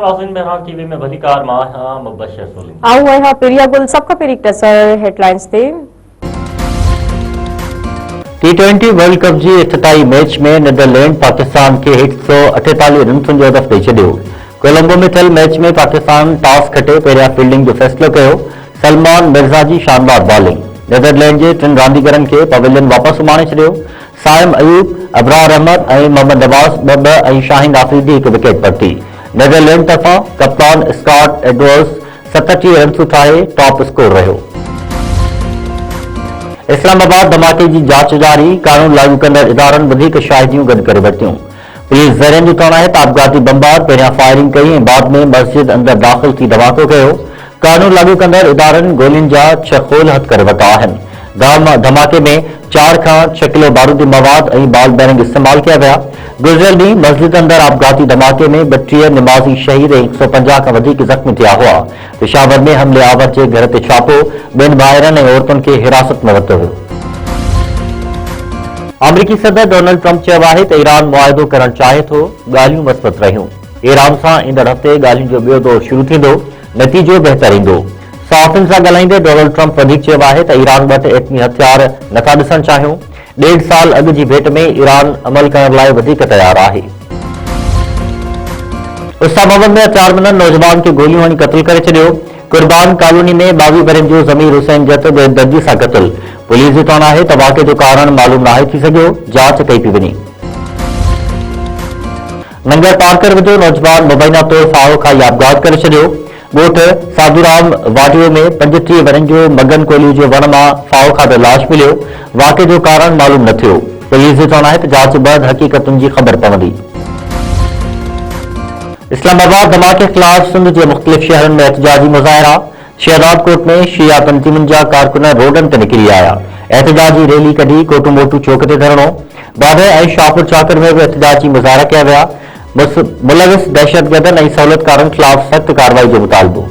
नाज़रीन बहरान टीवी में भलीकार मां हां मुबशर सोलिन आओ है हां पेरिया गुल सबका पेरिक टसर हेडलाइंस थे T20 वर्ल्ड कप जी इफ्तिताई मैच में नीदरलैंड पाकिस्तान के 148 रन जो हदफ ॾेई छॾियो। कोलंबो में थियल मैच में पाकिस्तान टॉस खटे पहिरियां फील्डिंग जो फ़ैसिलो कयो। सलमान मिर्ज़ा जी शानदार बॉलिंग नीदरलैंड जे टिनि रांदीगरनि खे पवेलियन वापसि उमाणे छॾियो। साइम अयूब, अबरार अहमद ऐं मोहम्मद नवाज़ ॿ ऐं शाहिन आफरीदी हिकु विकेट वरिती। नीदरलैंड तरफ़ां कप्तान स्कॉट एडवर्ड्स 37 रन ठाहे टॉप स्कोर रहियो। इस्लामाबाद धमाके की जांच जारी, कानून लागू कंदड़ इदारनि वधीक शाहिदियूं गॾु करे वरितियूं। पुलिस ज़रियनि जो चवणु आहे त आपघाती बमबार पहिरियां फायरिंग कई ऐं बाद में मस्जिद अंदरि दाख़िल थी धमाको कयो। कानून लागू कंदड़ इदारनि गोलियुनि जा 6 खोल हथ करे वरिता आहिनि। धमाके में 4 खां 6 किलो बारूदी मवाद ऐं बॉल बैरिंग इस्तेमाल किया विया। गुज़िरियल ॾींहुं मस्जिद अंदरि आपघाती धमाके में 32 निमाज़ी शहीद ऐं 150 खां वधीक ज़ख़्मी थिया हुआ। पेशावर में हमले आवर जे घर ते छापो, 2 ॿाहिरनि ऐं औरतुनि खे हिरासत में वरितो वियो। अमरीकी सदर डोनाल्ड ट्रंप चयो आहे त ईरान मुआहिदो करणु चाहे थो। ॻाल्हियूं मस्बत रहियूं। ईरान सां ईंदड़ हफ़्ते ॻाल्हियुनि जो ॿियो दौर शुरू थींदो, नतीजो बहितर ईंदो। सहाफ़ियुनि सां ॻाल्हाईंदे डोनाल्ड ट्रंप वधीक चयो आहे त ईरान वटि एटमी हथियार नथा ॾिसणु चाहियूं। 1.5 साल अॻु जी भेट में ईरान अमल करण लाइ वधीक तयार आहे। इस्लामाबाद में हथियारबंद नौजवान खे गोलियूं हणी क़त्ल करे छॾियो। कुर्बान कॉलोनी में 22 बरनि जो ज़मीर हुसैन जत बेदर्दी सां क़त्ल। पुलिस जो चवणु आहे त वाक़े जो कारण मालूम नाहे थी सघियो, जांच कई पई वञे। नंगर पार्कर जो नौजवान मुबैना तौर फाहो खाई आपघात करे छॾियो। ॻोठ साधूराम वाडियो में 35 बरनि जो मगन कोहली जो वण मां फाहो खाधो लाश मिलियो। वाक़े जो कारण मालूम न थियो। पुलिस जो चवणु आहे त जांच बैदि हक़ीक़तुनि जी ख़बर पवंदी। इस्लामाबाद धमाके ख़िलाफ़ सिंध जे मुख़्तलिफ़ शहरनि में एहतिजाजी मुज़ाहिरा। शहजाद कोट में शिया तंज़ीमुनि जा कारकुन रोडनि ते निकिरी आया। एहतिजाजी रैली कढी कोटू मोटू चौक ते धरणो। बादे ऐं शाहपुर चाकर में भी एहतिजाजी मुज़ाहिरा किया विया। मुलविस दहशतगर्दनि ऐं सहूलियतकारनि ख़िलाफ़ सख़्त कार्रवाई जो मुतालबो।